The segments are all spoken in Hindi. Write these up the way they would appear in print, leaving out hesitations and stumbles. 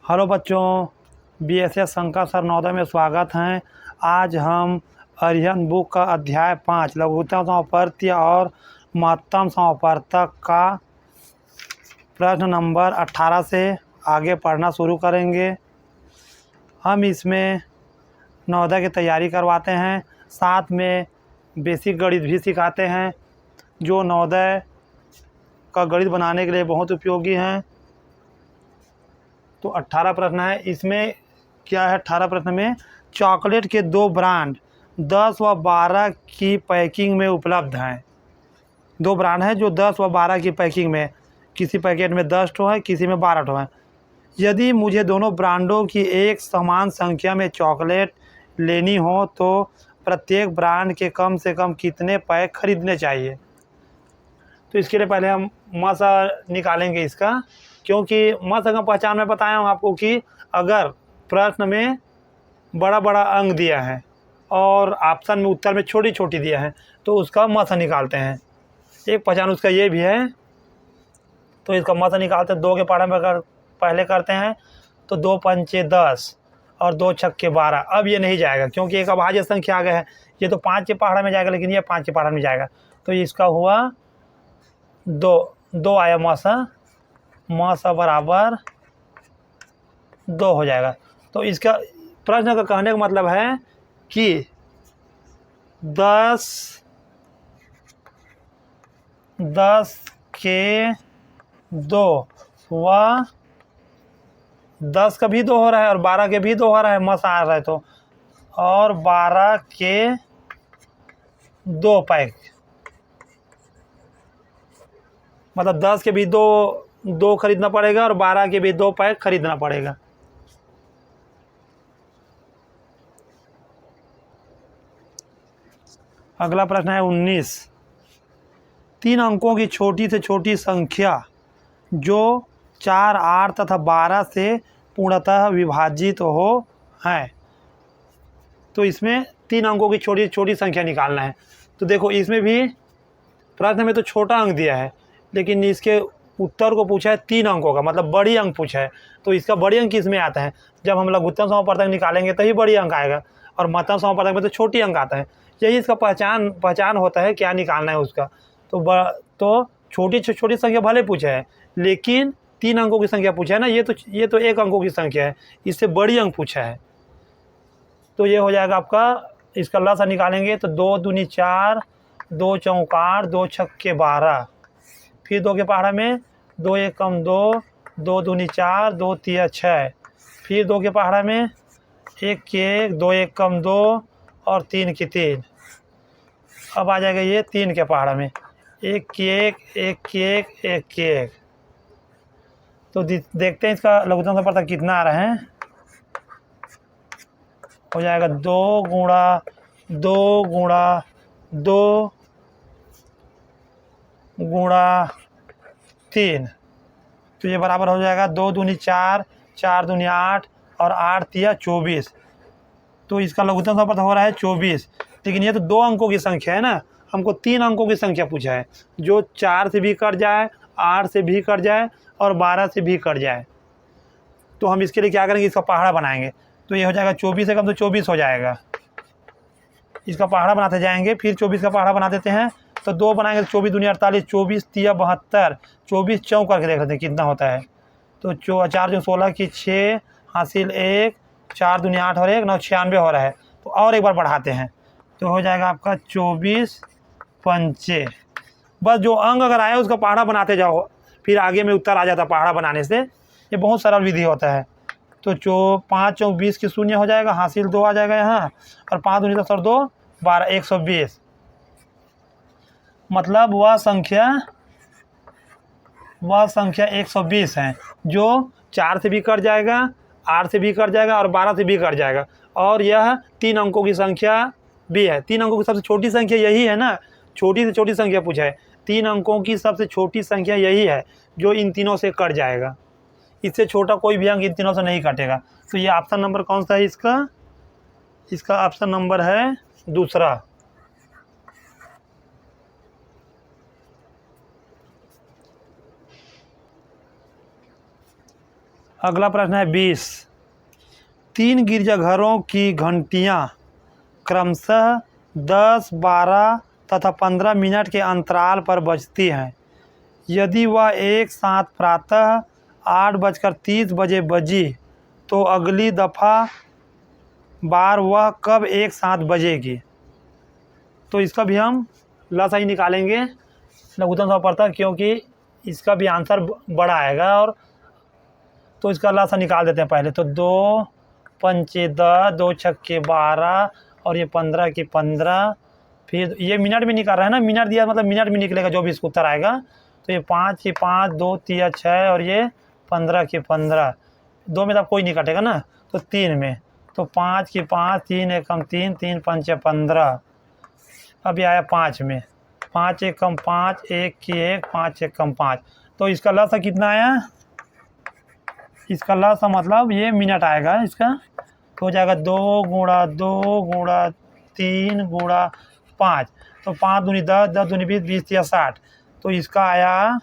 हेलो बच्चों, बीएसएस शंकर सर नवोदय में स्वागत है। आज हम अरिहंत बुक का अध्याय 5 लघुत्तम समापवर्ती और महत्तम समापवर्तक का प्रश्न नंबर 18 से आगे पढ़ना शुरू करेंगे। हम इसमें नवोदय की तैयारी करवाते हैं, साथ में बेसिक गणित भी सिखाते हैं जो नवोदय का गणित बनाने के लिए बहुत उपयोगी हैं। तो 18 प्रश्न है। इसमें क्या है? 18 प्रश्न में चॉकलेट के दो ब्रांड 10 व 12 की पैकिंग में उपलब्ध हैं। दो ब्रांड हैं जो 10 व 12 की पैकिंग में, किसी पैकेट में 10 ठो है, किसी में 12 ठो है। यदि मुझे दोनों ब्रांडों की एक समान संख्या में चॉकलेट लेनी हो तो प्रत्येक ब्रांड के कम से कम कितने पैक खरीदने चाहिए? तो इसके लिए पहले हम मसा निकालेंगे इसका, क्योंकि मसा का पहचान में बताया हूँ आपको कि अगर प्रश्न में बड़ा बड़ा अंक दिया है और ऑप्शन में उत्तर में छोटी छोटी दिया है तो उसका मसा निकालते हैं। एक पहचान उसका ये भी है, तो इसका मसा निकालते हैं। 2 के पहाड़े में अगर पहले करते हैं तो 2 पंचे 10 और 2 छक्के 12। अब ये नहीं जाएगा क्योंकि एक अभाज्य संख्या आ गया है। ये तो 5 के पहाड़े में जाएगा, लेकिन ये 5 के पहाड़े में जाएगा, तो इसका हुआ 2 आया मसा बराबर 2 हो जाएगा। तो इसका प्रश्न का कहने का मतलब है कि 10 के 2 व 10 का भी 2 हो रहा है और 12 के भी 2 हो रहा है, मस आ रहा है तो, और 12 के 2 पैक, मतलब 10 के भी 2 खरीदना पड़ेगा और 12 के भी 2 पैक खरीदना पड़ेगा। अगला प्रश्न है 19। 3 अंकों की छोटी से छोटी संख्या जो 4, 8 तथा 12 से पूर्णतः विभाजित हो है। तो इसमें 3 अंकों की छोटी छोटी संख्या निकालना है। तो देखो, इसमें भी प्रश्न में तो छोटा अंक दिया है, लेकिन इसके उत्तर को पूछा है 3 अंकों का, मतलब बड़ी अंक पूछा है। तो इसका बड़ी अंक किस में आता है? जब हम लघुत्तम समापवर्तक निकालेंगे तभी बड़ी अंक आएगा, और महत्तम समापवर्तक में तो छोटी अंक आता है। यही इसका पहचान होता है, क्या निकालना है उसका। तो छोटी छोटी संख्या भले पूछा है, लेकिन 3 अंकों की संख्या पूछा है ना। ये तो 1 अंकों की संख्या है, इससे बड़ी अंक पूछा है। तो ये हो जाएगा आपका, इसका लसा निकालेंगे तो 2 दूनी 4, 2 चौक 8, 2 छक्के 12। फिर 2 के पहाड़ा में 2 एक कम 2, 2 दूनी 4, 2 तिया 6। फिर 2 के पहाड़ा में 1 के 1, 2 एक कम 2 और 3 की 3। अब आ जाएगा ये 3 के पहाड़ा में 1 की 1, 1 की 1, 1 की 1। तो देखते हैं इसका लघुत्तम समापवर्तक कितना आ रहा है। हो जाएगा 2 गुणा 2 गुणा 2 गुणा 3। तो ये बराबर हो जाएगा 2 दूनी 4, 4 दूनी 8 और 8 तिया 24। तो इसका लघुत्तम समापवर्तक हो रहा है 24। लेकिन ये तो 2 अंकों की संख्या है ना, हमको 3 अंकों की संख्या पूछा है जो 4 से भी कट जाए, 8 से भी कट जाए और 12 से भी कट जाए। तो हम इसके लिए क्या करेंगे, इसका पहाड़ा बनाएंगे। तो ये हो जाएगा 24 से कम तो 24 हो जाएगा। इसका पहाड़ा बनाते जाएंगे, फिर 24 का पहाड़ा बना देते हैं। तो 2 बनाएंगे तो 24 दूनी 48, 24 तिया 72, 24 चौक करके देख लेते हैं कितना होता है। तो 4 जो 16 की 6 हासिल 1, 4 दूनी 8 और 1 9 96 हो रहा है। तो और एक बार बढ़ाते हैं तो हो जाएगा आपका 24 पंचे। बस जो अंक अगर आए उसका पहाड़ा बनाते जाओ, फिर आगे में उत्तर आ जाता है पहाड़ा बनाने से। ये बहुत सरल विधि होता है। तो 5 चौक 20 की 0 हो जाएगा, हासिल 2 आ जाएगा यहाँ, और 5 दूनी 10 और 2 12, 120। मतलब वह संख्या 120 है जो 4 से भी कट जाएगा, 8 से भी कट जाएगा और 12 से भी कट जाएगा। और यह 3 अंकों की संख्या भी है। 3 अंकों की सबसे छोटी संख्या यही है ना, छोटी से छोटी संख्या पूछा है। 3 अंकों की सबसे छोटी संख्या यही है जो इन तीनों से कट जाएगा। इससे छोटा कोई भी अंक इन तीनों से नहीं कटेगा। तो ये ऑप्शन नंबर कौन सा है इसका ऑप्शन नंबर है दूसरा। अगला प्रश्न है 20। 3 गिरजाघरों की घंटियां क्रमशः 10, 12 तथा 15 मिनट के अंतराल पर बजती हैं। यदि वह एक साथ प्रातः 8:30 बजे बजी तो अगली दफ़ा बार वह कब एक साथ बजेगी। तो इसका भी हम लसा ही निकालेंगे लघुत्तम समापवर्तक, क्योंकि इसका भी आंसर बड़ा आएगा। और तो इसका लसा निकाल देते हैं पहले। तो 2 पंचे 10, 2 छक्के 12 और ये 15 के 15। फिर ये मिनट में निकाल रहा है ना, मिनट दिया मतलब मिनट में निकलेगा जो भी इसका उत्तर आएगा। तो ये 5 के 5, 2 3 6 और ये 15 के 15। 2 में तो कोई नहीं कटेगा ना, तो 3 में। तो 5 के 5, 3 एकम 3, 3 पंचे 15। अब ये आया 5 में। 5 एकम 5, 1 की 1, 5 एकम 5। तो इसका लसा कितना आया, इसका लसा मतलब ये मिनट आएगा इसका। तो हो जाएगा 2 गुणा 2 गुणा 3 गुणा 5। तो 5 दूनी 10, 10 दूनी 20, 20 या 60। तो इसका आया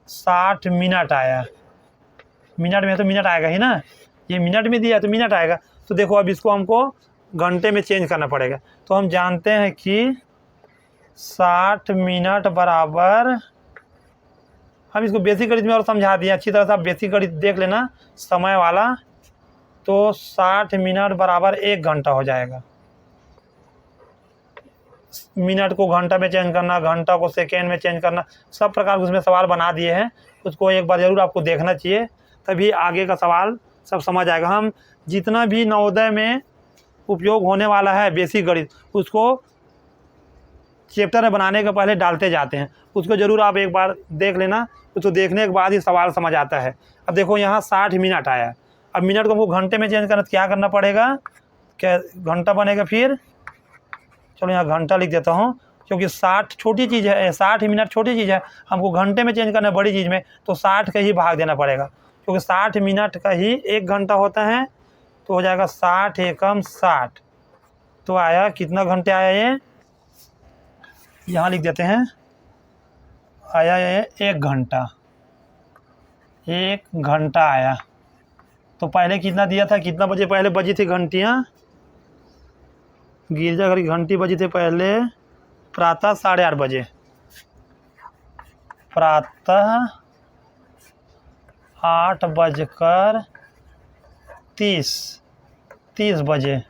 60 मिनट आया। मिनट में तो मिनट आएगा ही ना, ये मिनट में दिया तो मिनट आएगा। तो देखो अब इसको हमको घंटे में चेंज करना पड़ेगा। तो हम जानते हैं कि 60 मिनट बराबर, हम इसको बेसिक गणित में और समझा दिए अच्छी तरह से। आप बेसिक गणित देख लेना समय वाला। तो 60 मिनट बराबर 1 घंटा हो जाएगा। मिनट को घंटा में चेंज करना, घंटा को सेकेंड में चेंज करना, सब प्रकार के उसमें सवाल बना दिए हैं। उसको एक बार ज़रूर आपको देखना चाहिए, तभी आगे का सवाल सब समझ आएगा। हम जितना भी नवोदय में उपयोग होने वाला है बेसिक गणित, उसको चैप्टर में बनाने के पहले डालते जाते हैं। उसको ज़रूर आप एक बार देख लेना, उसको देखने के बाद ही सवाल समझ आता है। अब देखो यहाँ 60 मिनट आया। अब मिनट को हमको घंटे में चेंज करना तो क्या करना पड़ेगा, क्या घंटा बनेगा फिर। चलो यहाँ घंटा लिख देता हूँ, क्योंकि 60 छोटी चीज़ है, 60 मिनट छोटी चीज़ है। हमको घंटे में चेंज करना है बड़ी चीज़ में, तो 60 का ही भाग देना पड़ेगा, क्योंकि 60 मिनट का ही 1 घंटा होता है। तो हो जाएगा 60 एकम 60। तो आया कितना घंटे आया, ये यहाँ लिख देते हैं। आया ये 1 घंटा, 1 घंटा आया। तो पहले कितना दिया था, कितना बजे पहले बजी थी घंटियाँ, गिरजाघर की घंटी बजी थी पहले प्रातः 8:30 बजे। प्रातः 8:30 बजे,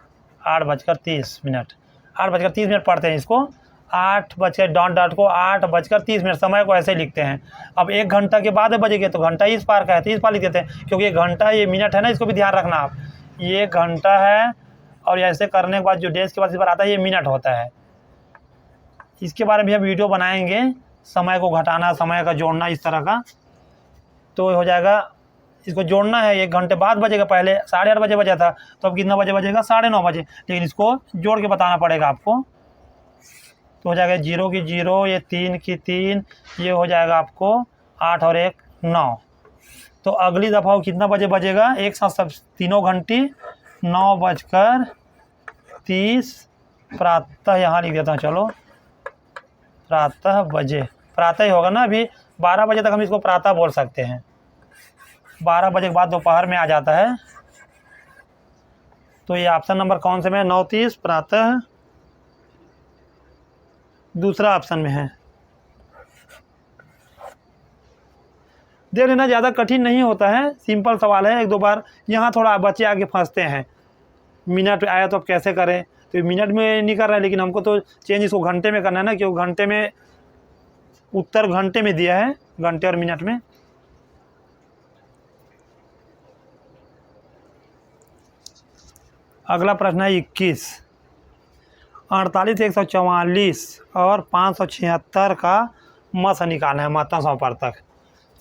8:30। 8:30 पढ़ते हैं इसको। 8 बजकर डॉट को 8:30। समय को ऐसे लिखते हैं। अब 1 घंटा के बाद बजेंगे तो घंटा इस पार का है, तो इस पार लिख देते हैं, क्योंकि ये घंटा ये मिनट है ना, इसको भी ध्यान रखना आप। ये घंटा है और ऐसे करने के बाद जो डेज के बाद इस पर आता है ये मिनट होता है। इसके बारे में हम वीडियो बनाएंगे, समय को घटाना, समय का जोड़ना, इस तरह का। तो हो जाएगा, इसको जोड़ना है। 1 घंटे बाद बजेगा, पहले 8:30 बजे बजा था, तो अब कितना बजे बजेगा, 9:30 बजे। लेकिन इसको जोड़ के बताना पड़ेगा आपको। तो हो जाएगा 0 की 0, ये 3 की 3, ये हो जाएगा आपको 8 और 1 9। तो अगली दफ़ा कितना बजे बजेगा, एक साथ सब तीनों घंटी 9:30 प्रातः। यहाँ लिख देता हूँ, चलो प्रातः बजे, प्रातः ही होगा ना। अभी 12 बजे तक हम इसको प्रातः बोल सकते हैं। 12 बजे के बाद दोपहर में आ जाता है। तो ये ऑप्शन नंबर कौन से में है, 9:30 प्रातः, दूसरा ऑप्शन में है। देख लेना, ज़्यादा कठिन नहीं होता है, सिंपल सवाल है। 1-2 बार यहाँ थोड़ा बच्चे आगे फंसते हैं, मिनट आया तो अब कैसे करें। तो मिनट में नहीं कर रहा है, लेकिन हमको तो चेंज इसको घंटे में करना है ना, क्योंकि घंटे में उत्तर घंटे में दिया है, घंटे और मिनट में। अगला प्रश्न है 21। 48, 144 और 576 का मसा निकालना है, महत्तम समापवर्तक।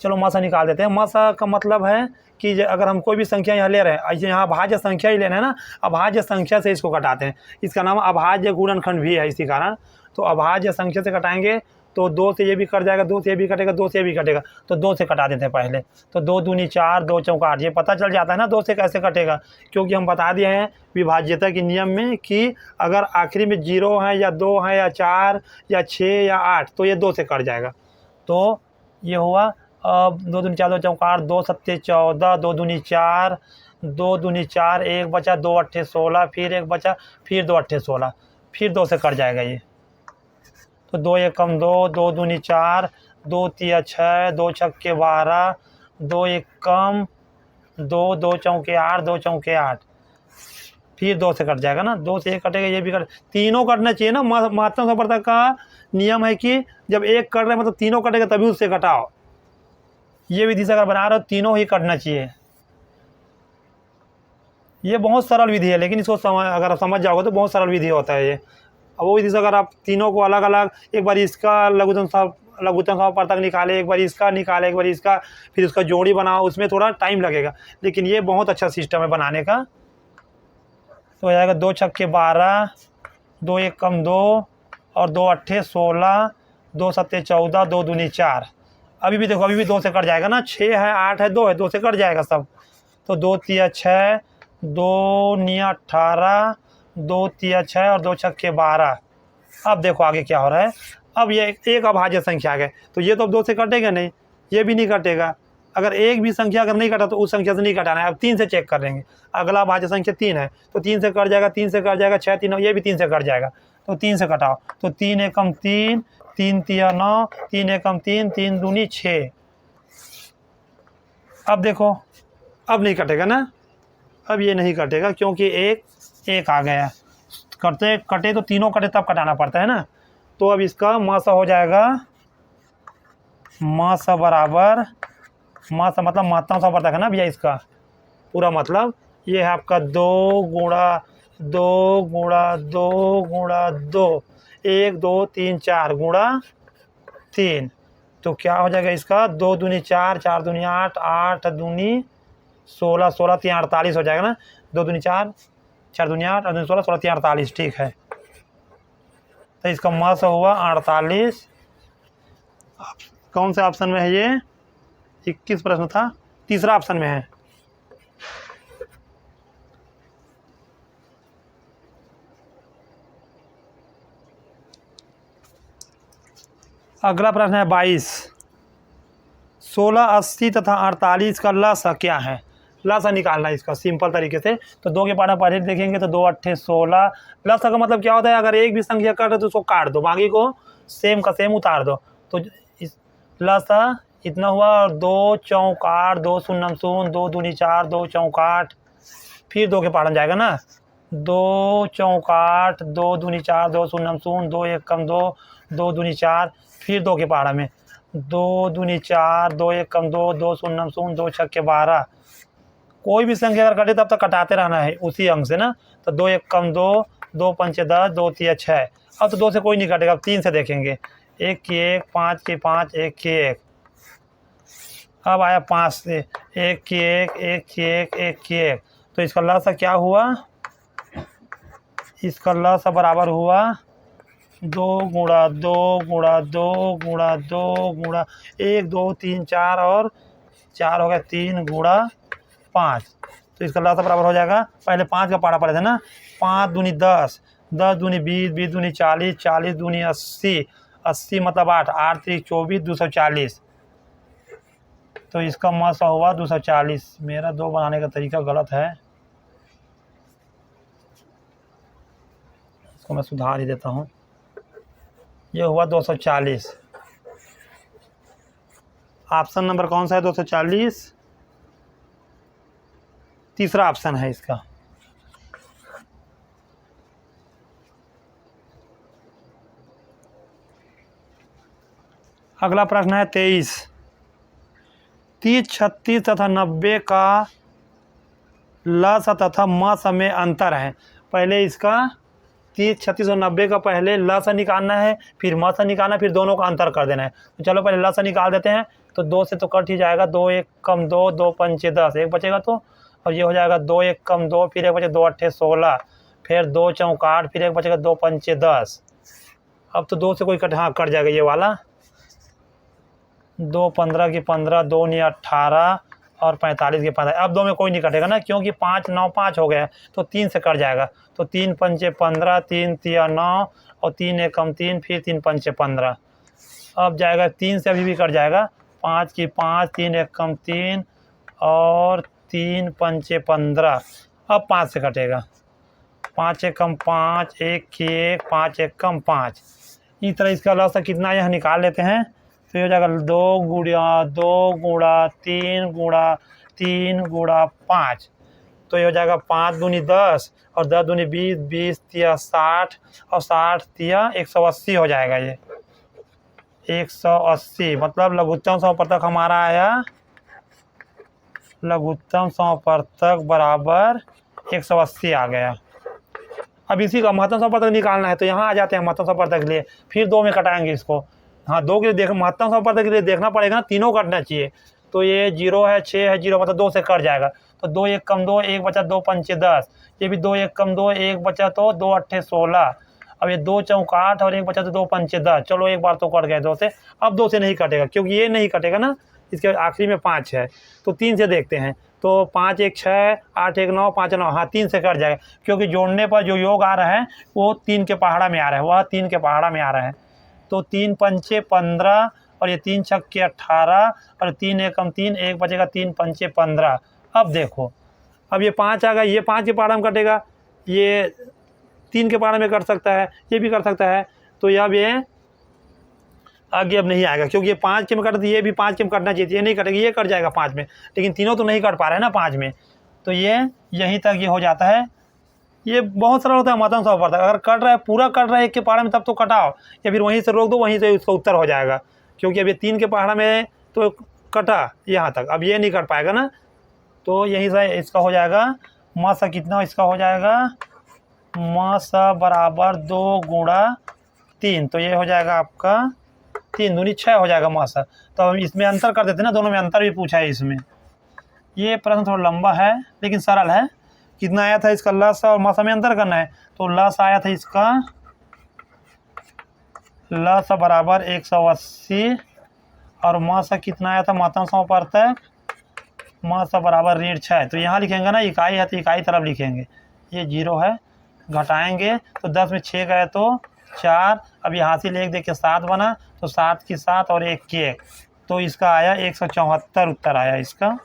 चलो मसा निकाल देते हैं। मसा का मतलब है कि अगर हम कोई भी संख्या यहाँ ले रहे हैं, यहाँ अभाज्य संख्या ही लेना है ना, अभाज्य संख्या से इसको घटाते हैं। इसका नाम अभाज्य गुणनखंड भी है इसी कारण। तो अभाज्य संख्या से घटाएंगे तो 2 से ये भी कट जाएगा, 2 से ये भी कटेगा, 2 से ये भी कटेगा, तो 2 से कटा देते हैं पहले। तो 2 दूनी 4, 2 चौका 8। ये पता चल जाता है ना 2 से कैसे कटेगा, क्योंकि हम बता दिए हैं विभाज्यता के नियम में कि अगर आखिरी में 0 है या 2 है या 4 या 6 या 8 तो ये 2 से कट जाएगा। तो ये हुआ। अब 2 दूनी 4 2 चौका 8, 2 सत्ते 14, 2 दूनी 4, 2 दूनी 4, एक बचा, 2 अट्ठे 16, फिर एक बचा, फिर 2 अट्ठे 16, फिर 2 से कट जाएगा ये। तो 2 एक कम 2, 2 दूनी 4, 2 तिया 6, 2 छक्के 12, 2 एक कम 2, 2 चौके 8, 2 चौके 8, फिर 2 से कट जाएगा ना, 2 से 1 कटेगा, ये भी कट, तीनों कटना चाहिए ना। महत्तम संपर्तक का नियम है कि जब एक कट रहा है मतलब तीनों कटेगा तभी उससे कटाओ। ये विधि से अगर बना रहे हो तीनों ही कटना चाहिए। ये बहुत सरल विधि है, लेकिन इसको अगर आप समझ जाओगे तो बहुत सरल विधि होता है ये। अब वो विधि से अगर आप तीनों को अलग अलग, एक बार इसका लघुत्तम संपर्तक निकाले, एक बार इसका निकाले, एक बार इसका, फिर उसका जोड़ी बनाओ, उसमें थोड़ा टाइम लगेगा, लेकिन ये बहुत अच्छा सिस्टम है बनाने का। तो हो जाएगा 2 छक्के 12, 2 एक कम 2 और 2 अट्ठे 16, 2 सत्ते 14, 2 दूनी 4। अभी भी देखो, अभी भी 2 से कट जाएगा ना, 6 है 8 है 2 है, 2 से कट जाएगा सब। तो 2 तिया 6, 2 निया 18, 2 तिया 6 और 2 छक्के 12। अब देखो आगे क्या हो रहा है। अब ये एक अभाज्य संख्या आ गए, तो ये तो अब 2 से कटेगा नहीं, ये भी नहीं कटेगा। अगर एक भी संख्या अगर नहीं कटा तो उस संख्या से नहीं कटाना है। अब 3 से चेक कर लेंगे। अगला अभाज्य संख्या 3 है, तो 3 से कट जाएगा, 3 से कट जाएगा, 6 3, ये भी 3 से कट जाएगा, तो 3 से कटाओ। तो 3 एकम 3, 3 तिया 9, 3 एकम 3, 3 दूनी 6। अब देखो, अब नहीं कटेगा ना, अब ये नहीं कटेगा क्योंकि एक आ गया। कटे तो तीनों कटे तब कटाना पड़ता है ना। तो अब इसका मासा हो जाएगा, मासा बराबर, मासा मतलब महत्तम संपर्तक है ना भैया, इसका पूरा मतलब ये है आपका 2 गुणा 2 गुणा 2 गुणा 2, 1 2 3 4 गुणा 3। तो क्या हो जाएगा इसका, 2 दूनी 4, 4 दूनी 8, 8 दूनी 16, 16 3 48 हो जाएगा ना। 2 दूनी 4, 4 दूनी 8, 8 दूनी 16, 16 3 48, ठीक है। तो इसका मास हुआ 48। कौन से ऑप्शन में है ये? 21 प्रश्न था, तीसरा ऑप्शन में है। अगला प्रश्न है 22। 16, 80 तथा 48 का लसा क्या है? लसा निकालना है इसका सिंपल तरीके से। तो 2 के पार्ट पहले देखेंगे तो 2 अट्ठे 16। लसा का मतलब क्या होता है, अगर एक भी संख्या कट है तो उसको काट दो, बाकी को सेम का सेम उतार दो। तो लसा इतना हुआ, और 2 चौक 8, 2 शून्य शून्य, 2 दूनी 4, 2 चौक 8, फिर 2 के पार्ट में जाएगा ना, 2 चौक 8, 2 दूनी 4, 2 शून्य शून्य, 2 एक कम 2, 2 दूनी 4, फिर 2 के पारा में 2 दूनी 4, 2 एक कम 2, 2 शून्य शून्य, 2 छक्के 12। कोई भी संख्या अगर कटे तब तक कटाते रहना है उसी अंक से ना। तो 2 एक कम 2, 2 पंचे 10, 2 तिया 6। अब तो 2 से कोई नहीं कटेगा, अब 3 से देखेंगे। 1 की 1, 5 की 5, 1 की 1। अब आया 5 से, 1 की 1, 1 की 1, 1 की 1। तो इसका लसा क्या हुआ, इसका लसा बराबर हुआ 2 गुणा 2 गुणा 2 गुणा 2 गुणा 1 2 3 4 और 4 हो गया 3 गुणा 5। तो इसका लसा बराबर हो जाएगा, पहले 5 का पारा पड़े थे ना, 5 दूनी 10, 10 दूनी 20, 20 दूनी 40, 40 दूनी 80, 80 मतलब 8, 8 3 24, 240। तो इसका मसा हुआ 240। मेरा 2 बनाने का तरीका गलत है, इसको मैं सुधार ही देता हूँ। ये हुआ 240। ऑप्शन नंबर कौन सा है? 240 तीसरा ऑप्शन है इसका। अगला प्रश्न है 23। 30, 36 तथा 90 का लस तथा मस में अंतर है। पहले इसका 30, 36 और 90 का पहले लस निकालना है, फिर मस निकालना है, फिर दोनों का अंतर कर देना है। तो चलो पहले लस निकाल देते हैं। तो 2 से तो कट ही जाएगा, 2 एक कम 2, 2 पंचे 10, एक बचेगा तो, और ये हो जाएगा 2 एक कम 2, फिर एक बचे 2 अट्ठे 16, फिर 2 चौक 8, फिर एक बचेगा 2 पंचे 10। अब तो 2 से कोई कट, हाँ कट जाएगा ये वाला। 2 15 की 15, 2 नहीं 18 और 45 के 45। अब 2 में कोई नहीं कटेगा ना, क्योंकि 5 9 5 हो गया, तो 3 से कट जाएगा। तो 3 पंचे 15, 3 तिया 9 और 3 एकम 3, फिर 3 पंचे 15। अब जाएगा 3 से अभी भी कट जाएगा, 5 की 5, 3 एक कम 3 और 3 पंचे 15। अब 5 से कटेगा, 5 एक कम 5, 1 की 1, 5 एक कम 5। इस तरह इसका लॉस कितना यह निकाल लेते हैं। तो ये हो जाएगा 2 गुणा 3 गुणा 3 गुणा 5। तो ये हो जाएगा 5 दूनी 10 और 10 दूनी 20, 20 तिया 60 और 60 तिया 180 हो जाएगा। ये 180 मतलब लघुत्तम समवर्तक हमारा आया, लघुत्तम समवर्तक बराबर 180 आ गया। अब इसी का महत्तम समवर्तक निकालना है, तो यहाँ आ जाते हैं महत्तम समवर्तक के लिए, फिर 2 में कटाएंगे इसको। हाँ 2 के लिए महत्तम समवर्तक के लिए देखना पड़ेगा ना, तीनों कटना चाहिए। तो ये 0 है, 6 है, 0 मतलब 2 से कट जाएगा। तो 2 एक कम 2, 1 बचा 2 पंचे 10। ये भी 2 एक कम 2, 1 बचा तो 2 अट्ठे 16। अब ये 2 चौक 8 और 1 बचा तो 2 पंचे 10। चलो एक बार तो कट गए 2 से। अब 2 से नहीं कटेगा क्योंकि ये नहीं कटेगा ना, इसके आखिरी में 5 है। तो 3 से देखते हैं। तो 5 एक 6, 8 एक 9, 5 9, हाँ 3 से कट जाएगा क्योंकि जोड़ने पर जो योग आ रहा है वो 3 के पहाड़ा में आ रहा है, वह 3 के पहाड़ा में आ रहा है। तो 3 पंचे 15 और ये 3 छक्के 18 और 3 एकम 3, 1 बचेगा 3 पंचे 15। अब देखो, अब ये 5 आ गया, ये 5 के पहाड़ा में कटेगा, ये 3 के पहाड़ा में कट सकता है, ये भी कर सकता है। तो अब ये आगे अब नहीं आएगा क्योंकि ये 5 के में कटा, ये भी 5 के में कटना चाहिए, ये नहीं कटेगा, ये कट जाएगा 5 में, लेकिन तीनों तो नहीं कट पा रहे हैं ना 5 में। तो ये यहीं तक ये हो जाता है। ये बहुत सरल होता है महत्तम समवर्तक। अगर कट रहा है, पूरा कट रहा है एक के पहाड़ा में, तब तो कटाओ, या फिर वहीं से रोक दो, वहीं से उसका उत्तर हो जाएगा। क्योंकि अब ये 3 के पहाड़ा में तो कटा यहाँ तक, अब ये नहीं कट पाएगा ना, तो यहीं से इसका हो जाएगा म सा कितना, इसका हो जाएगा म सा बराबर 2 गुणा 3। तो ये हो जाएगा आपका 3 दूनी 6 हो जाएगा म सा। तो हम इसमें अंतर कर देते हैं ना, दोनों में अंतर भी पूछा है इसमें। ये प्रश्न थोड़ा लंबा है लेकिन सरल है। कितना आया था इसका लस और म सा में अंतर करना है। तो लस आया था इसका, लस बराबर 180 और म सा कितना आया था महत्तम समवर्तक, म सा बराबर ऋण 6। तो यहाँ लिखेंगे ना, इकाई है तो इकाई तरफ लिखेंगे। ये 0 है, घटाएंगे तो 10 में 6 गए तो 4। अब यहाँ से 1 देख के 7 बना, तो 7 की 7 और 1 की 1। तो इसका आया 174 उत्तर आया इसका।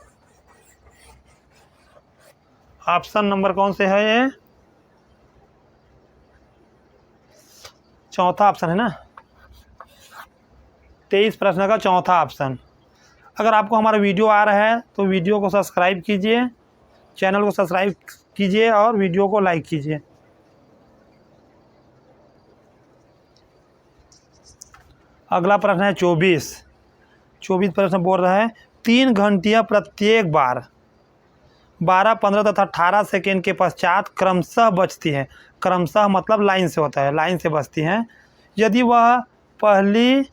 ऑप्शन नंबर कौन से है ये, चौथा ऑप्शन है ना, 23 प्रश्न का चौथा ऑप्शन। अगर आपको हमारा वीडियो आ रहा है तो वीडियो को सब्सक्राइब कीजिए, चैनल को सब्सक्राइब कीजिए और वीडियो को लाइक कीजिए। अगला प्रश्न है 24 प्रश्न बोल रहा है 3 घंटियाँ प्रत्येक बार 12, 15 तथा 18 सेकेंड के पश्चात क्रमशः बजती हैं। क्रमशः मतलब लाइन से होता है, लाइन से बजती हैं। यदि वह पहली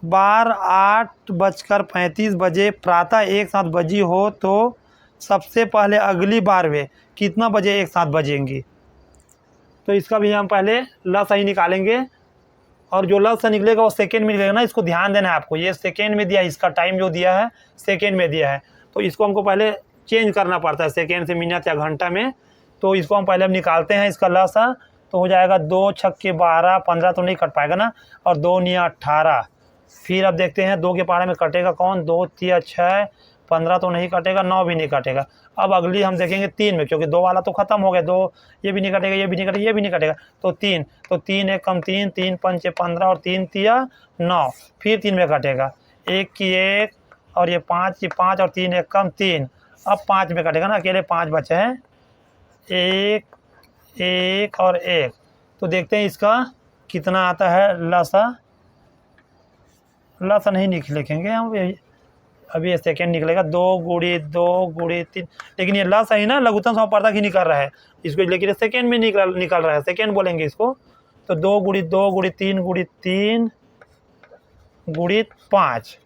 बार 8:35 बजे प्रातः एक साथ बजी हो तो सबसे पहले अगली बार वे कितना बजे एक साथ बजेंगी। तो इसका भी हम पहले लस ही निकालेंगे और जो लस निकलेगा वो सेकेंड में निकलेगा ना, इसको ध्यान देना है आपको। ये सेकेंड में दिया है, इसका टाइम जो दिया है सेकेंड में दिया है, तो इसको हमको पहले चेंज करना पड़ता है सेकेंड से मिनट या घंटा में। तो इसको हम पहले निकालते हैं इसका लस। तो हो जाएगा 2 छक्के 12, 15 तो नहीं कट पाएगा ना, और 2 निया 18। फिर अब देखते हैं 2 के पहाड़े में कटेगा कौन, 2 तिया 6, 15 तो नहीं कटेगा, 9 भी नहीं कटेगा। अब अगली हम देखेंगे 3 में, क्योंकि 2 वाला तो खत्म हो गया, 2 ये भी नहीं कटेगा, ये भी नहीं कटेगा, ये भी नहीं कटेगा। तो 3, तो 3 एक कम 3, 3 पंचे 15 और 3 तिया 9। फिर 3 में कटेगा, 1 की 1 और ये 5 की 5 और 3 एक कम 3। अब 5 में कटेगा ना, अकेले 5 बचे हैं, 1 1 और 1। तो देखते हैं इसका कितना आता है लसा। लसा नहीं लिखेंगे हम, अभी ये सेकेंड निकलेगा, 2 गुड़ी 2 गुड़ी 3। लेकिन ये लस है ना, लघुत्तम समवर्तक ही निकल रहा है इसको, लेकिन सेकेंड में निकल रहा है, सेकेंड बोलेंगे इसको। तो 2 गुड़ी 2 गुड़ी 3 गुड़ी 3 गुड़ी 5।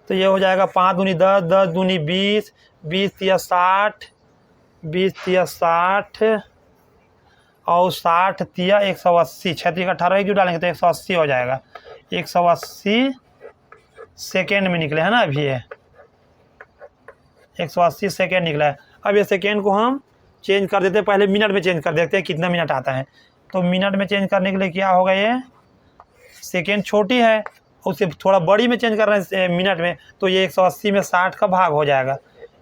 तो ये हो जाएगा 5 दूनी 10, 10 दूनी 20, 20 तिया 60, 20 तिया 60 और 60 तिया 180। 6 तिया 18 क्यों डालेंगे तो 180 हो जाएगा। 180 सेकेंड में निकले है ना, अभी ये 180 सेकेंड निकला है। अब ये सेकेंड को हम चेंज कर देते हैं, पहले मिनट में चेंज कर देखते हैं कितना मिनट आता है। तो मिनट में चेंज करने के लिए क्या होगा, ये सेकेंड छोटी है उसे थोड़ा बड़ी में चेंज कर रहे हैं मिनट में, तो ये 180 में 60 का भाग हो जाएगा।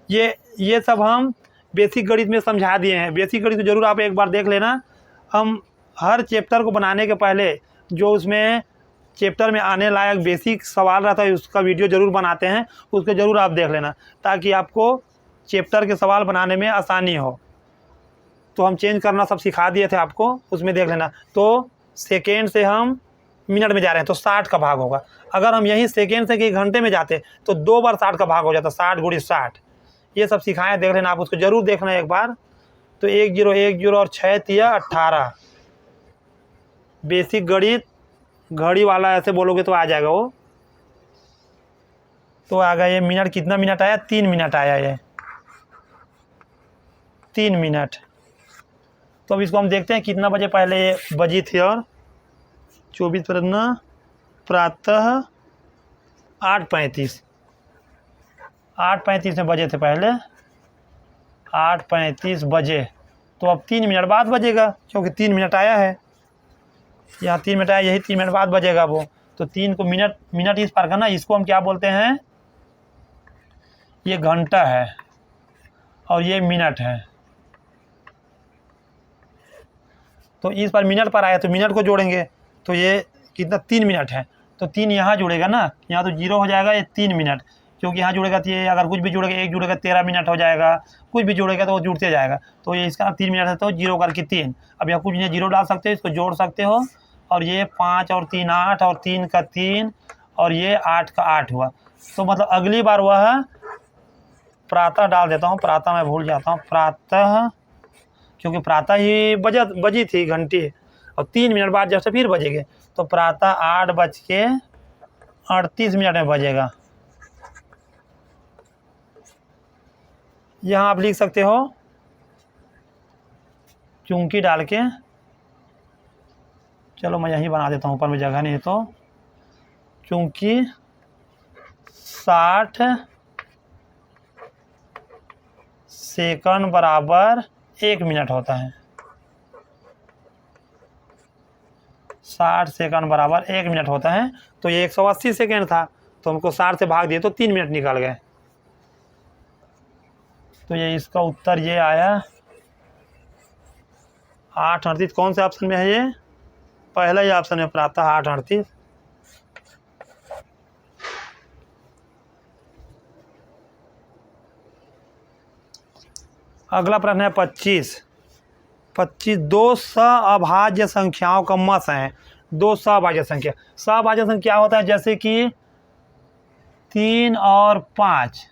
ये सब हम बेसिक गणित में समझा दिए हैं। बेसिक गणित को जरूर आप एक बार देख लेना। हम हर चैप्टर को बनाने के पहले जो उसमें चैप्टर में आने लायक बेसिक सवाल रहता है उसका वीडियो ज़रूर बनाते हैं, उसको ज़रूर आप देख लेना ताकि आपको चैप्टर के सवाल बनाने में आसानी हो। तो हम चेंज करना सब सिखा दिए थे आपको, उसमें देख लेना। तो सेकेंड से हम मिनट में जा रहे हैं तो 60 का भाग होगा। अगर हम यहीं सेकेंड से कि घंटे में जाते तो 2 बार 60 का भाग हो जाता, 60 × 60। ये सब सिखाएं, देख लेना, आप उसको ज़रूर देखना एक बार। तो 1 0 1 0 और 6 तिया 18 बेसिक गणित घड़ी वाला ऐसे बोलोगे तो आ जाएगा वो। तो आ गया ये मिनट, कितना मिनट आया? 3 मिनट आया, ये 3 मिनट। तो अब इसको हम देखते हैं कितना बजे पहले ये बजी थी। और 24 प्रातः 8:35 में बजे थे पहले, 8:35 बजे। तो अब 3 मिनट बाद बजेगा क्योंकि 3 मिनट आया है, यहाँ 3 मिनट आया, यही 3 मिनट बाद बजेगा वो। तो 3 को मिनट इस पार करना, इसको हम क्या बोलते हैं? ये घंटा है और ये मिनट है। तो इस पर मिनट पर आया तो मिनट को जोड़ेंगे, तो ये कितना? 3 मिनट है। तो 3 यहाँ जुड़ेगा ना, यहाँ तो 0 हो जाएगा, ये 3 मिनट, क्योंकि यहाँ जुड़ेगा तो ये अगर कुछ भी जुड़ेगा, 1 जुड़ेगा 13 मिनट हो जाएगा, कुछ भी जुड़ेगा तो वो जुड़ते जाएगा। तो ये इसका 3 मिनट है तो 0 करके 3। अब यहाँ कुछ नहीं, 0 डाल सकते हो, इसको जोड़ सकते हो। और ये 5 और 3 8 और 3 का 3 और ये 8 का 8 हुआ। तो मतलब अगली बार वह प्रातः डाल देता हूँ, प्रातः मैं भूल जाता हूँ, प्रातः, क्योंकि प्रातः ही बजी थी घंटी, और 3 मिनट बाद जब से फिर बजेंगे तो प्रातः 8:38 में बजेगा। यहाँ आप लिख सकते हो चुंकी डाल के, चलो मैं यहीं बना देता हूँ, ऊपर में जगह नहीं है तो चूंकि 60 सेकंड बराबर 1 मिनट होता है, 60 सेकंड बराबर 1 मिनट होता है। तो ये 180 सेकंड था, तो हमको 60 से भाग दिए तो 3 मिनट निकल गए। तो ये इसका उत्तर ये आया 8:38। कौन से ऑप्शन में है ये? पहला ही ऑप्शन है, प्रातः 8:38। अगला प्रश्न है 25। 2 सअभाज्य संख्याओं का मस है। 2 सअभाज्य संख्या, सअभाज्य संख्या क्या होता है? जैसे कि 3 और 5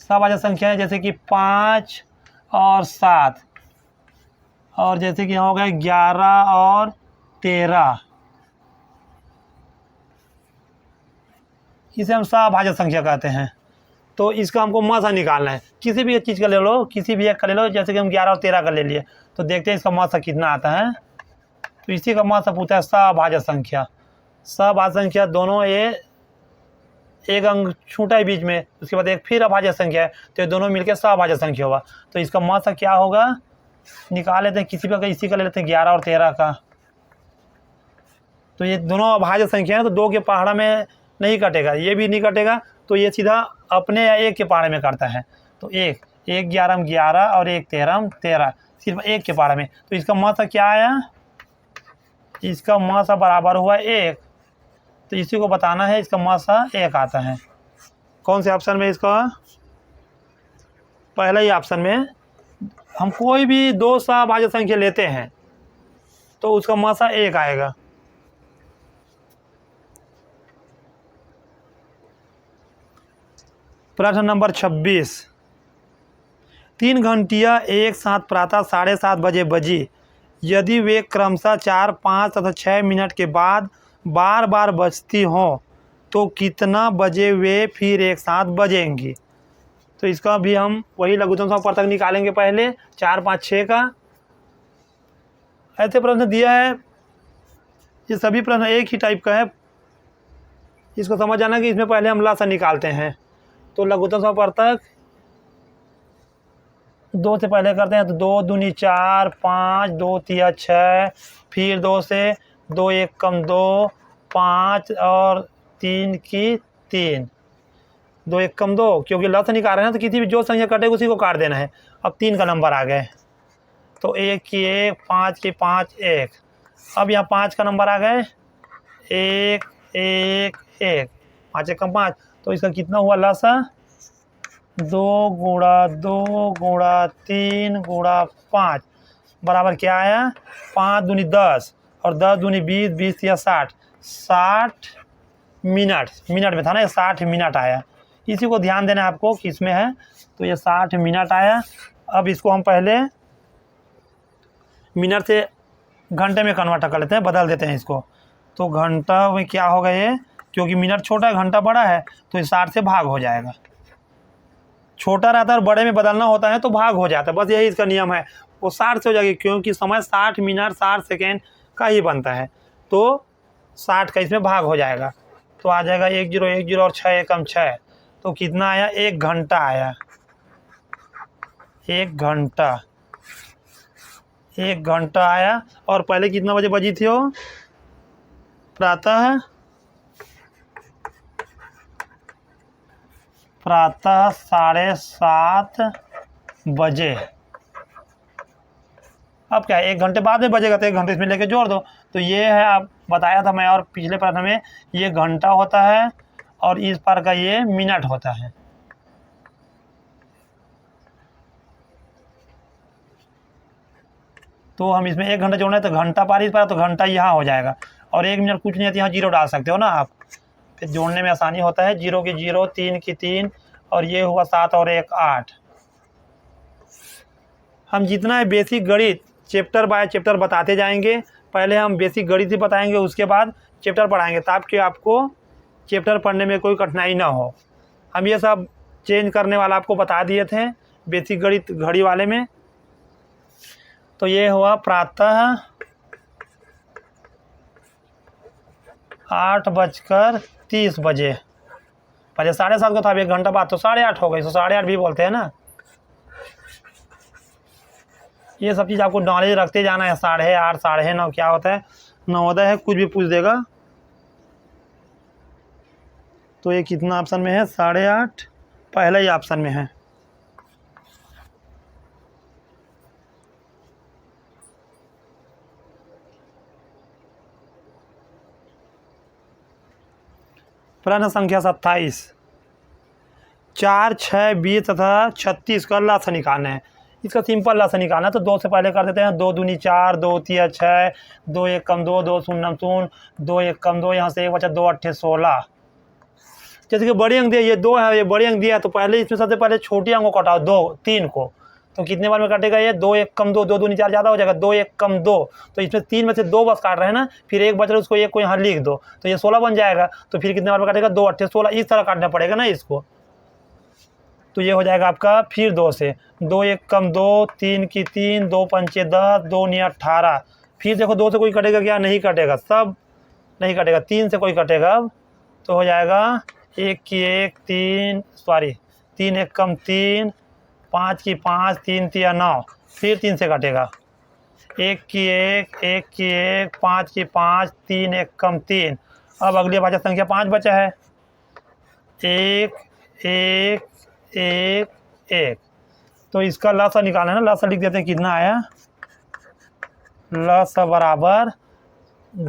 सअभाज्य संख्या है, जैसे कि 5 और 7, और जैसे कि यहाँ हो गया 11 और 13, इसे हम सअभाज्य संख्या कहते हैं। तो इसका हमको मसा निकालना है, किसी भी एक चीज़ का ले लो, किसी भी एक का ले लो। जैसे कि हम 11 और 13 का ले लिए, तो देखते हैं इसका मसा कितना आता है। तो इसी का मसा पूछा है सअभाज्य संख्या। सअभाज्य संख्या दोनों ये एक अंक छूटा है बीच में, उसके बाद एक फिर अभाज्य संख्या है, तो ये दोनों मिलकर सअभाज्य संख्या होगा। तो इसका मसा क्या होगा? निकाल लेते हैं, किसी का इसी का ले लेते हैं 11 और 13 का। तो ये दोनों अभाज्य संख्या है, तो 2 के पहाड़ा में नहीं कटेगा, ये भी नहीं कटेगा, तो ये सीधा अपने या 1 के पहाड़े में करता है। तो 1 11 में 11 और 1 13 में 13, सिर्फ 1 के पहाड़े में। तो इसका मसा क्या आया? इसका मसा बराबर हुआ 1। तो इसी को बताना है, इसका मसा 1 आता है। कौन से ऑप्शन में? इसका पहला ही ऑप्शन में। हम कोई भी 2 सअभाज्य संख्या लेते हैं तो उसका मसा 1 आएगा। प्रश्न नंबर 26। 3 घंटियाँ एक साथ प्रातः 7:30 बजे बजी, यदि वे क्रमशः 4, 5 तथा 6 मिनट के बाद बार बार बजती हों तो कितना बजे वे फिर एक साथ बजेंगी? तो इसका भी हम वही लघुत्तम समपर्थक निकालेंगे पहले, 4, 5, 6 का। ऐसे प्रश्न दिया है, ये सभी प्रश्न एक ही टाइप का है, इसको समझ जाना कि इसमें पहले हम लसा निकालते हैं। तो लघुत्तम समपर्थक 2 से पहले करते हैं, तो 2 दूनी 4, 5, 2 तिया 6, फिर 2 से 2 1 कम 2, 5 और 3 की 3, 2 1 कम 2, क्योंकि लस निकाल रहे हैं तो किसी भी जो संख्या कटेगी उसी को काट देना है। अब 3 का नंबर आ गए तो 1 की 1, 5 की 5, 1। अब यहाँ 5 का नंबर आ गए 1 1 1, 5 1 कम 5, तो इसका कितना हुआ लसा? 2 गुणा 2 गुणा 3 गुणा 5 बराबर क्या आया? 5 दूनी 10 और 10 दूनी 20, 20 या 60, 60 मिनट में था ना, ये 60 मिनट आया। इसी को ध्यान देना है आपको कि इसमें है, तो ये 60 मिनट आया। अब इसको हम पहले मिनट से घंटे में कन्वर्ट कर लेते हैं, बदल देते हैं इसको। तो घंटा में क्या होगा ये, क्योंकि मिनट छोटा है घंटा बड़ा है तो ये 60 से भाग हो जाएगा। छोटा रहता है और बड़े में बदलना होता है तो भाग हो जाता है, बस यही इसका नियम है। वो 60 से हो जाएगी क्योंकि समय 60 मिनट 60 सेकेंड का ही बनता है, तो 60 का इसमें भाग हो जाएगा। तो आ जाएगा 1 0 1 0 और 6 एकम 6, तो कितना आया? 1 घंटा आया। 1 घंटा, 1 घंटा आया। और पहले कितना बजे बजी थी वो? प्रातः 7:30 बजे। अब क्या है, 1 घंटे बाद में बजेगा तो 1 घंटे इसमें लेके जोड़ दो। तो ये है, आप बताया था मैं और पिछले प्रश्न में, ये घंटा होता है और इस पर का ये मिनट होता है। तो हम इसमें 1 घंटा जोड़ना है तो घंटा पार इस पर, तो घंटा यहाँ हो जाएगा। और 1 मिनट कुछ नहीं है तो यहाँ 0 डाल सकते हो ना आप, फिर जोड़ने में आसानी होता है। 0 की 0, 3 की 3 और ये हुआ 7 और 1 8। हम जितना है बेसिक गणित चैप्टर बाय चैप्टर बताते जाएंगे। पहले हम बेसिक गणित ही बताएंगे, उसके बाद चैप्टर पढ़ाएंगे ताकि आपको चैप्टर पढ़ने में कोई कठिनाई ना हो। हम ये सब चेंज करने वाला आपको बता दिए थे बेसिक गणित घड़ी वाले में। तो ये हुआ प्रातः 8:30 बजे। पहले 7:30 को था, अब 1 घंटा बाद तो 8:30 हो गई, तो 8:30 भी बोलते हैं ना। ये सब चीज़ आपको नॉलेज रखते जाना है। 8:30 9:30 क्या होता है, नवोदय है, कुछ भी पूछ देगा। तो ये कितना ऑप्शन में है? 8:30 पहला ही ऑप्शन में है। प्रश्न संख्या 27, 4 6 20 तथा 36 का लसा निकालना है। इसका सिंपल लसा निकालना है तो 2 से पहले कर देते हैं। 2 दूनी 4, 2 3 6, 2 1 कम 2, 2 0 0, 2 1 कम 2, यहाँ से 1 बचा, 2 8 16। जैसे कि बड़ी अंक दिया, ये 2 है, ये बड़ी अंक दिया, तो पहले इसमें सबसे पहले छोटी अंक को कटाओ, 2 3 को, तो कितने बार में कटेगा ये? 2 1 कम 2, 2 दूनी 4 ज़्यादा हो जाएगा, 2 1 कम 2, तो इसमें 3 में से 2 बस काट रहे हैं ना, फिर 1 बच रहा है, उसको 1 को यहाँ लिख दो, तो ये 16 बन जाएगा। तो फिर कितने बार में कटेगा? 2 8 16, इस तरह काटना पड़ेगा ना इसको। तो ये हो जाएगा आपका फिर 2 से, 2 1 कम 2, 3 की 3, 2 5 10, 2 9 18। फिर देखो 2 से कोई कटेगा क्या? नहीं कटेगा, सब नहीं कटेगा। 3 से कोई कटेगा अब, तो हो जाएगा 1 की 1 3, सॉरी 3 1 कम 3, 5 की 5, 3 3 9, फिर 3 से कटेगा। 1 की 1 1 की 1, 5 की 5, 3 1 कम 3। अब अगली भाज्य संख्या 5 बचा है। 1 1 1 1, तो इसका लसा निकालना है ना। लसा लिख देते हैं, कितना आया? लसा बराबर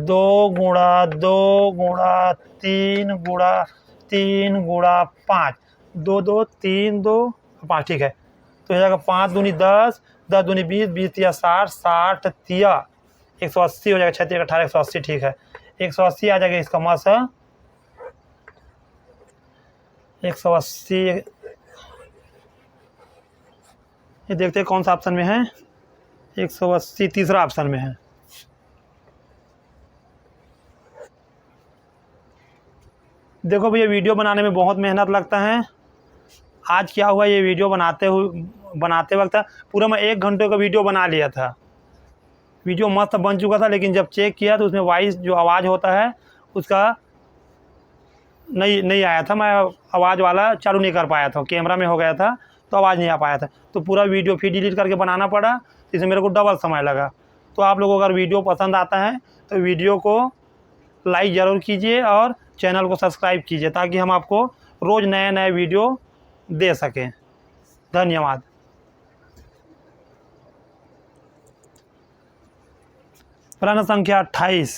2 गुणा 2 गुणा 3 गुणा 3 गुणा 5, 2 2 3 2 5, ठीक है। तो हो जाएगा 5 दूनी 10, 10 दूनी 20, 20 या 60, 60 तिया 180 हो जाएगा, 6 3 18 180, ठीक है। 180 आ जाएगा इसका मसा 180। ये देखते हैं कौन सा ऑप्शन में है। 180 तीसरा ऑप्शन में है। देखो भैया, वीडियो बनाने में बहुत मेहनत लगता है। आज क्या हुआ, ये वीडियो बनाते वक्त पूरा मैं 1 घंटे का वीडियो बना लिया था। वीडियो मस्त बन चुका था, लेकिन जब चेक किया तो उसमें वॉइस जो आवाज़ होता है उसका नहीं आया था। मैं आवाज़ वाला चालू नहीं कर पाया था, कैमरा में हो गया था तो आवाज़ नहीं आ पाया था। तो पूरा वीडियो फिर डिलीट करके बनाना पड़ा, इसमें मेरे को डबल समय लगा। तो आप लोगों को अगर वीडियो पसंद आता है तो वीडियो को लाइक ज़रूर कीजिए और चैनल को सब्सक्राइब कीजिए ताकि हम आपको रोज़ नए नए वीडियो दे सकें। धन्यवाद। प्रश्न संख्या 28।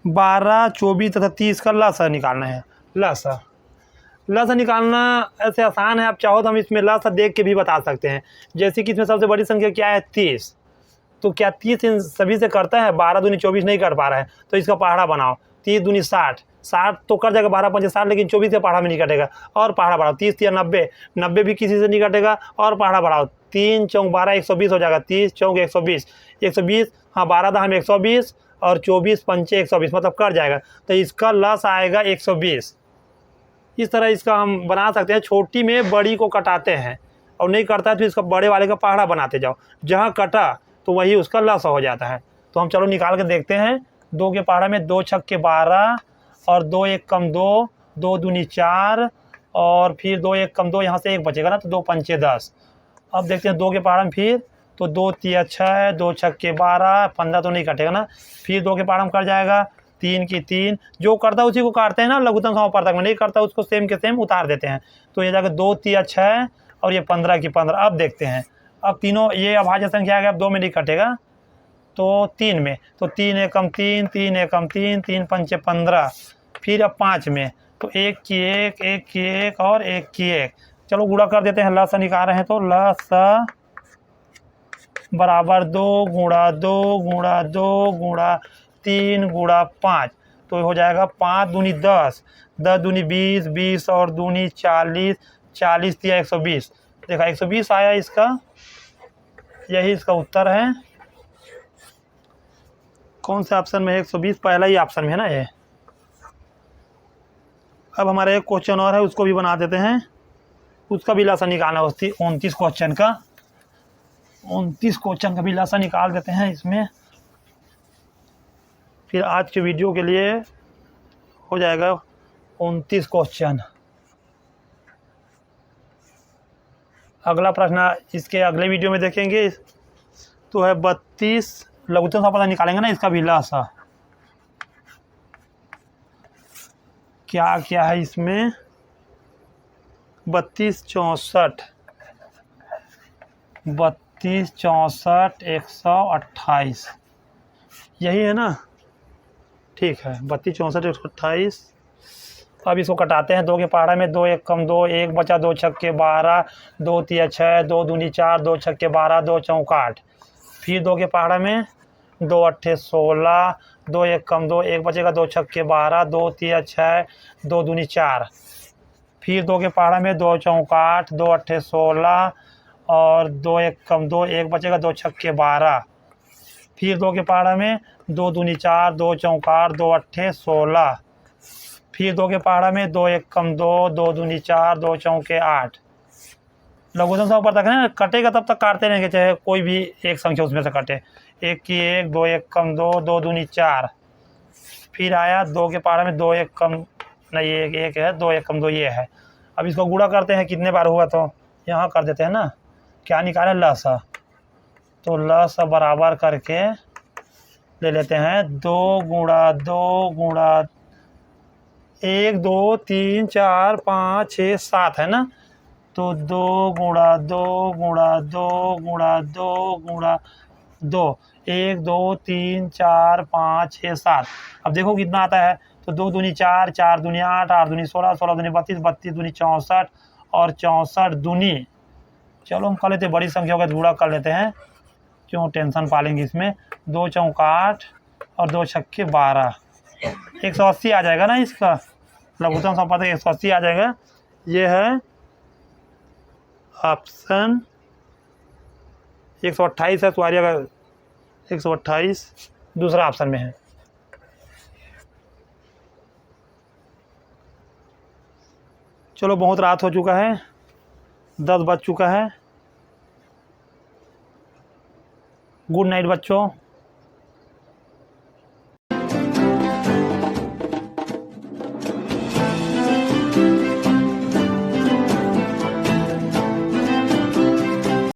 12, 24 तथा 30 का लसा निकालना है। लसा निकालना ऐसे आसान है, आप चाहो तो हम इसमें लसा देख के भी बता सकते हैं। जैसे कि इसमें सबसे बड़ी संख्या क्या है 30, तो क्या 30 इन सभी से करता है? 12 दूनी 24 नहीं कर पा रहा है तो इसका पहाड़ा बनाओ। 30 दूनी 60, 60 तो कर जाएगा 12 पंचे 60, लेकिन 24 के पहाड़ा में नहीं कटेगा और पहाड़ा बढ़ाओ। 30 या 90, 90 भी किसी से नहीं कटेगा और पहाड़ा बढ़ाओ। 3 चौक 12, 120 हो जाएगा। 30 चौक 120, 120 हाँ 12 दाम 120 और 24 पंचे 120 मतलब कट जाएगा, तो इसका लस आएगा 120। इस तरह इसका हम बना सकते हैं। छोटी में बड़ी को कटाते हैं और नहीं करता है तो इसका बड़े वाले का पहाड़ा बनाते जाओ, जहाँ कटा तो वही उसका लस हो जाता है। तो हम चलो निकाल के देखते हैं। 2 के पहाड़ा में 2 छक्के 12 और 2 1 कम 2, 2 दूनी 4 और फिर 2 1 कम 2, यहाँ से 1 बचेगा ना तो 2 पंचे 10। अब देखते हैं 2 के पहाड़ा में फिर तो 2 तिया 6, 2 छक्के 12, 15 तो नहीं कटेगा ना। फिर 2 के पहाड़ा में कट जाएगा 3 की 3, जो करता है उसी को काटते हैं ना, लघुत्तम समापवर्तक में। नहीं करता उसको सेम के सेम उतार देते हैं। तो ये जाकर 2 तिया 6 और ये 15 की 15। अब देखते हैं, अब तीनों ये अभाज्य संख्या आ गया। अब 2 में नहीं कटेगा तो 3 में, तो 3 एकम 3, 3 एकम 3, 3 पंचे 15। फिर अब 5 में तो 1 की 1, 1 की 1 और 1 की 1। चलो गुणा कर देते हैं। लसा निकाल रहे हैं तो लसा बराबर 2 गुणा 2 गुणा 2 गुणा 3 गुणा 5, तो हो जाएगा 5 दूनी 10, 10 दूनी 20, 20 और दूनी 40, 40 दिया 120। देखा 120 आया इसका, यही इसका उत्तर है। कौन से ऑप्शन में है 120? पहला ही ऑप्शन में है ना ये। अब हमारा एक क्वेश्चन और है, उसको भी बना देते हैं। उसका भी लसा निकालना होती 29 क्वेश्चन का। 29 क्वेश्चन का भी लसा निकाल देते हैं इसमें, फिर आज के वीडियो के लिए हो जाएगा 29 क्वेश्चन। अगला प्रश्न इसके अगले वीडियो में देखेंगे। तो है 32, लघुत्तम समापवर्तक निकालेंगे ना, इसका भी लसा क्या क्या है इसमें। 32 64, 32 64 128, यही है ना। ठीक है, 32 64 128। अब इसको कटाते हैं। 2 के पहाड़ा में 2 1 कम 2, 1 बचा, 2 छक्के 12, 2 तिया 6, 2 दूनी 4, 2 छक्के 12, 2 चौक 8। फिर 2 के पहाड़ा में 2 अट्ठे 16, 2 1 कम 2, 1 बचेगा, 2 छक्के 12, 2 तिया 6, 2 दूनी 4। फिर 2 के पहाड़ा में 2 चौक 8, 2 अट्ठे 16 और 2 1 कम 2, 1 बचेगा, 2 छक्के 12। फिर 2 के पहाड़ा में 2 दूनी 4, 2 चौक 8, 2 अट्ठे 16। फिर 2 के पहाड़ा में 2 1 कम 2, 2 दूनी 4, 2 चौके 8। लघुत्तम समापवर्तक है ना, कटेगा तब तक काटते रहेंगे, चाहे कोई भी एक संख्या उसमें से कटे। 1 की 1, 2 1 कम 2, 2 दूनी 4। फिर आया 2 के पहाड़ा में 2 1 कम, नहीं ये 1 है, 2 1 कम 2 ये है। अब इसको गुणा करते हैं, कितने बार हुआ तो यहाँ कर देते हैं ना। क्या निकाले? लसा। तो लसा बराबर करके ले लेते हैं 2 गुणा 2 गुणा 1 2 3 4 5 6 7 है ना। तो 2 गुणा 2 गुणा 2 गुणा 2 गुणा 2, 1 2 3 4 5 6 7। अब देखो कितना आता है। तो 2 दूनी 4, 4 दूनी 8, 8 दूनी 16, 16 दूनी 32, 32 दूनी 64 और 64 दूनी, चलो हम कर लेते हैं बड़ी संख्या का गुणा कर लेते हैं, क्यों टेंशन पालेंगे इसमें। 2 चौक 8 और 2 छक्के 12, 180 आ जाएगा ना इसका। लघुत्तम समापवर्तक 180 आ जाएगा। ये है ऑप्शन 128 है, सॉरी अगर 128 दूसरा ऑप्शन में है। चलो बहुत रात हो चुका है, 10 बज चुका है। गुड नाइट बच्चों।